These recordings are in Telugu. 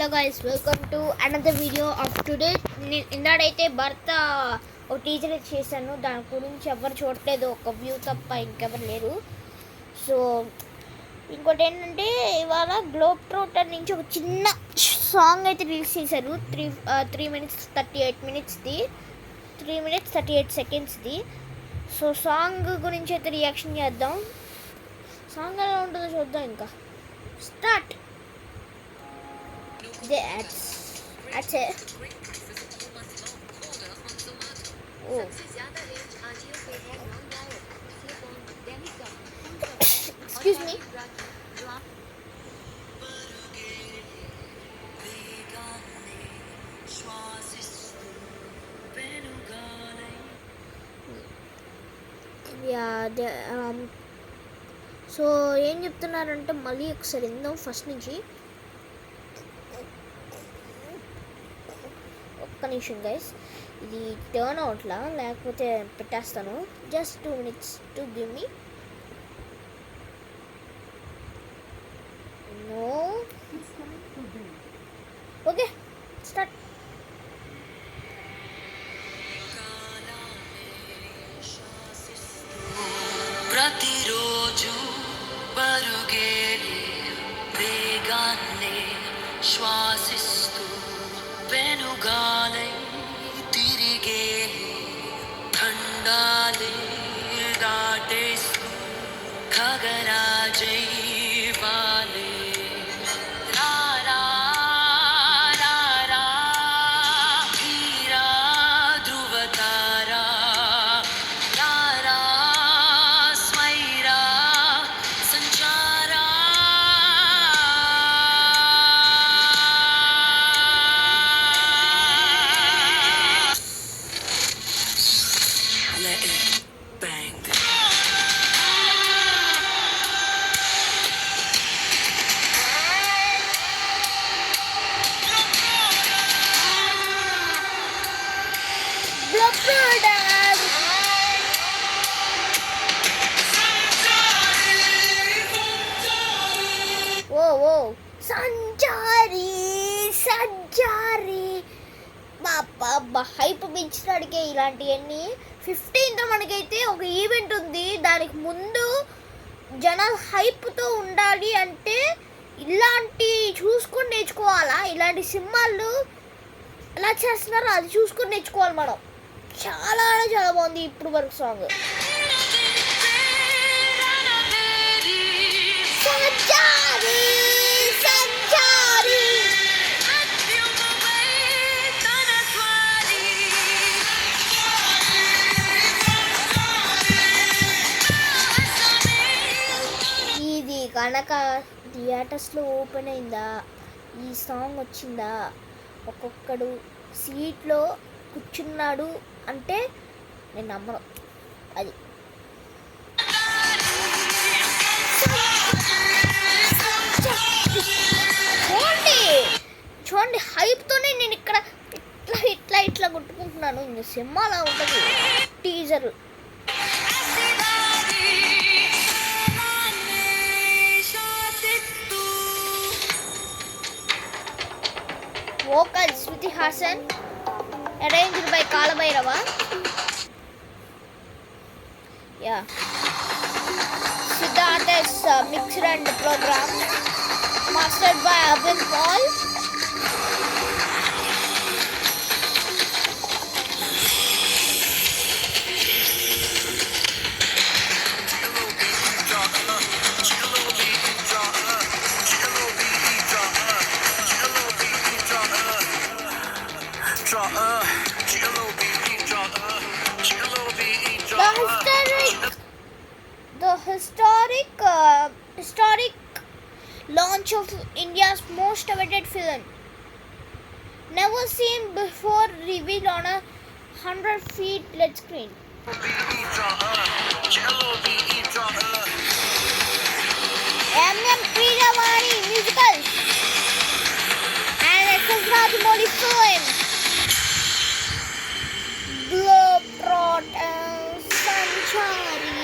Hello guys, welcome to another video of today. ఇందాడైతే భర్త ఒక టీచర్ చేశాను, దాని గురించి ఎవరు చూడట్లేదు, ఒక వ్యూ తప్ప ఇంకెవరు లేరు. సో ఇంకోటి ఏంటంటే, ఇవాళ గ్లోబ్ ట్రోటర్ నుంచి ఒక చిన్న సాంగ్ అయితే రిలీజ్ చేశారు. 3 minutes 38 minutesది, 3 minutes 38 secondsది. సో సాంగ్ గురించి అయితే రియాక్షన్ చేద్దాం. సాంగ్ ఎలా ఉంటుందో చూద్దాం. ఇంకా start. That's it. Oh. Excuse me. Yeah, so ఏం చెప్తున్నారంటే, మళ్ళీ ఒకసారి విందాం ఫస్ట్ నుంచి. ఒక్క నిమిషం గైస్, ఇది టర్న్ అవుట్లా, లేకపోతే పెట్టేస్తాను. Just 2 minutes to give me. No, okay, start. ప్రతిరోజు పరుగేలే వేగాన్నే శ్వాసిస్తూ వెనుగాలై తిరిగేలే ఖండాలే దాటేస్తూ ఖగరాజై వాలే రారా రారా హీరా ధృవతారా రారా స్మైరా సంచారా let it bang. ఓ సంచారి సంచారి మా హైప్ పెంచడానికే ఇలాంటివన్నీ. 15th మనకైతే ఒక ఈవెంట్ ఉంది. దానికి ముందు జనాలు హైప్తో ఉండాలి అంటే ఇలాంటి చూసుకొని నేర్చుకోవాలా. ఇలాంటి సినిమాలు ఎలా చేస్తున్నారో అది చూసుకొని నేర్చుకోవాలి మనం. చాలా చాలా బాగుంది ఇప్పుడు వరకు సాంగ్. ఇది కనుక థియేటర్స్లో ఓపెన్ అయిందా, ఈ సాంగ్ వచ్చిందా, ఒక్కొక్కడు సీట్లో కూర్చున్నాడు అంటే నేను నమ్మను. అది చూడండి హైప్తోనే నేను ఇక్కడ ఇట్లా ఇట్లా ఇట్లా కొట్టుకుంటున్నాను. ఇంకా సినిమాలా ఉంటుంది teaser. Vocals Shruti Hassan, arranged by Kala Bhairava. Yeah. Siddharth's mixed and program, mastered by Abhin Paul. The historic launch of India's most awaited film, never seen before, revealed on a 100 feet LED screen. M.M. Preetavani musical and S.S. Rajamouli film. Globe Trotter Sanchari.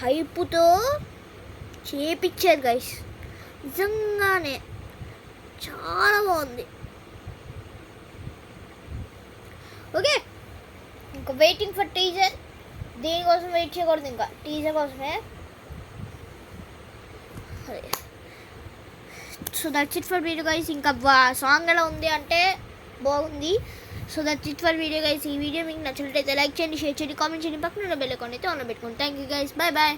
హైప్తో చేపించారు గైస్, నిజంగానే చాలా బాగుంది. ఓకే, ఇంకా వెయిటింగ్ ఫర్ టీజర్. దేనికోసం వెయిట్ చేయకూడదు, ఇంకా టీజర్ కోసమే. So that's it for video guys. ఇంకా సాంగ్ ఎలా ఉంది అంటే బాగుంది. So that's it for video guys. ఈ వీడియో మీకు నచ్చినట్లయితే లైక్ చేయండి, షేర్ చేయండి, కామెంట్ చేయండి, పక్కన బెల్ ఐకాన్ అయితే ఆన్లో పెట్టుకోండి. Thank you guys, bye bye.